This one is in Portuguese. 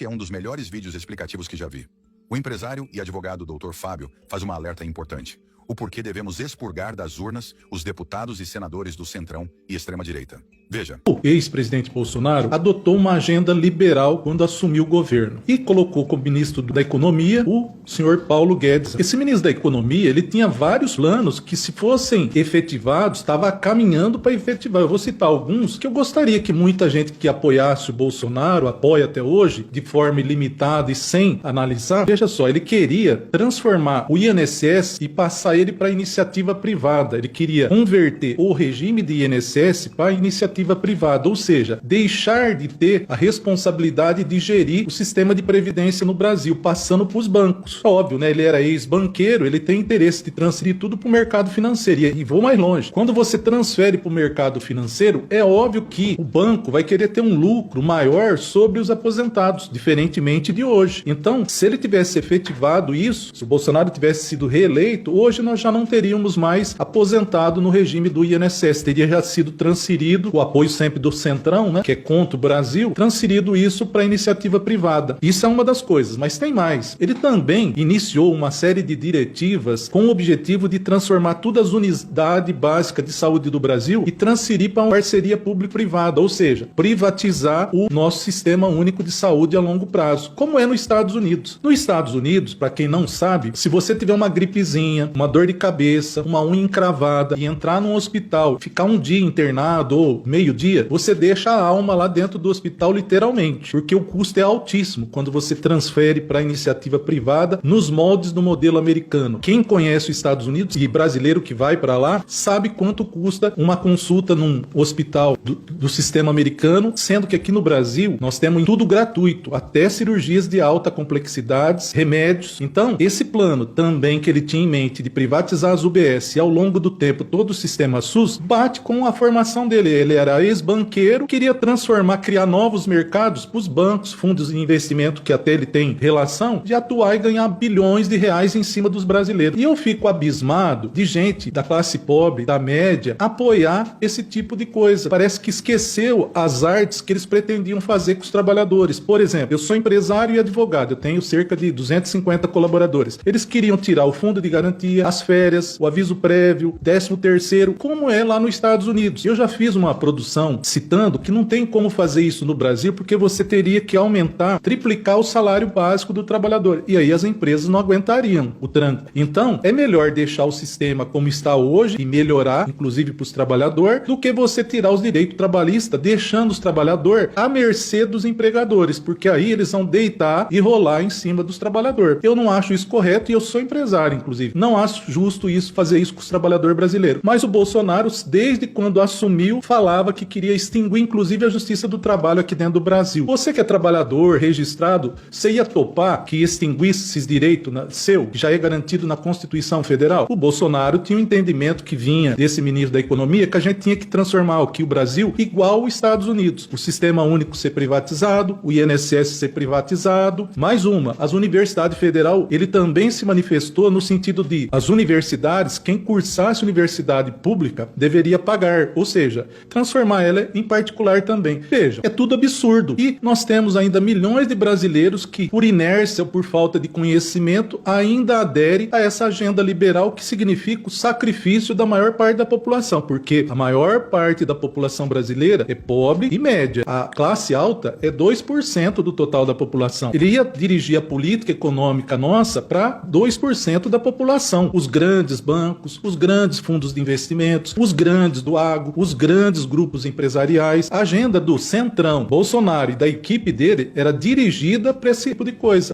Esse é um dos melhores vídeos explicativos que já vi. O empresário e advogado Dr. Fábio faz uma alerta importante. O porquê devemos expurgar das urnas os deputados e senadores do Centrão e extrema-direita. Veja. O ex-presidente Bolsonaro adotou uma agenda liberal quando assumiu o governo e colocou como ministro da Economia o senhor Paulo Guedes. Esse ministro da Economia, ele tinha vários planos que, se fossem efetivados, estava caminhando para efetivar. Eu vou citar alguns que eu gostaria que muita gente que apoiasse o Bolsonaro, apoia até hoje, de forma ilimitada e sem analisar. Veja só, ele queria transformar o INSS e passar ele para iniciativa privada. Ele queria converter o regime de INSS para iniciativa privada, ou seja, deixar de ter a responsabilidade de gerir o sistema de previdência no Brasil, passando para os bancos. Óbvio, né? Ele era ex-banqueiro, ele tem interesse de transferir tudo para o mercado financeiro. E vou mais longe. Quando você transfere para o mercado financeiro, é óbvio que o banco vai querer ter um lucro maior sobre os aposentados, diferentemente de hoje. Então, se ele tivesse efetivado isso, se o Bolsonaro tivesse sido reeleito, hoje nós já não teríamos mais aposentado no regime do INSS, teria já sido transferido, o apoio sempre do Centrão, né, que é contra o Brasil, transferido isso para a iniciativa privada. Isso é uma das coisas, mas tem mais. Ele também iniciou uma série de diretivas com o objetivo de transformar todas as unidades básicas de saúde do Brasil e transferir para uma parceria público-privada, ou seja, privatizar o nosso sistema único de saúde a longo prazo, como é nos Estados Unidos. Nos Estados Unidos, para quem não sabe, se você tiver uma gripezinha, uma dor de cabeça, uma unha encravada e entrar num hospital, ficar um dia internado ou meio-dia, você deixa a alma lá dentro do hospital literalmente, porque o custo é altíssimo quando você transfere para a iniciativa privada nos moldes do modelo americano. Quem conhece os Estados Unidos e brasileiro que vai para lá sabe quanto custa uma consulta num hospital do sistema americano, sendo que aqui no Brasil nós temos tudo gratuito, até cirurgias de alta complexidade, remédios. Então, esse plano também que ele tinha em mente de privatizar as UBS e ao longo do tempo todo o sistema SUS bate com a formação dele. Ele era ex-banqueiro, queria transformar, criar novos mercados para os bancos, fundos de investimento que até ele tem relação, de atuar e ganhar bilhões de reais em cima dos brasileiros. E eu fico abismado de gente da classe pobre, da média, apoiar esse tipo de coisa. Parece que esqueceu as artes que eles pretendiam fazer com os trabalhadores. Por exemplo, eu sou empresário e advogado, eu tenho cerca de 250 colaboradores. Eles queriam tirar o fundo de garantia, as férias, o aviso prévio, 13º, como é lá nos Estados Unidos. Eu já fiz uma produção citando que não tem como fazer isso no Brasil, porque você teria que aumentar, triplicar o salário básico do trabalhador. E aí as empresas não aguentariam o tranco. Então, é melhor deixar o sistema como está hoje e melhorar, inclusive para os trabalhadores, do que você tirar os direitos trabalhistas, deixando os trabalhadores à mercê dos empregadores, porque aí eles vão deitar e rolar em cima dos trabalhadores. Eu não acho isso correto e eu sou empresário, inclusive. Não acho justo isso, fazer isso com os trabalhadores brasileiros. Mas o Bolsonaro, desde quando assumiu, falava que queria extinguir, inclusive, a justiça do trabalho aqui dentro do Brasil. Você que é trabalhador, registrado, você ia topar que extinguisse esses direitos seu, que já é garantido na Constituição Federal? O Bolsonaro tinha um entendimento que vinha desse ministro da Economia, que a gente tinha que transformar aqui o Brasil igual os Estados Unidos. O sistema único ser privatizado, o INSS ser privatizado. Mais uma, as universidades federal, ele também se manifestou no sentido de as universidades, quem cursasse universidade pública deveria pagar, ou seja, transformar ela em particular também. Veja, é tudo absurdo. E nós temos ainda milhões de brasileiros que, por inércia ou por falta de conhecimento, ainda aderem a essa agenda liberal, que significa o sacrifício da maior parte da população, porque a maior parte da população brasileira é pobre e média. A classe alta é 2% do total da população. Ele ia dirigir a política econômica nossa para 2% da população. Os grandes bancos, os grandes fundos de investimentos, os grandes do agro, os grandes grupos empresariais. A agenda do Centrão, Bolsonaro e da equipe dele era dirigida para esse tipo de coisa.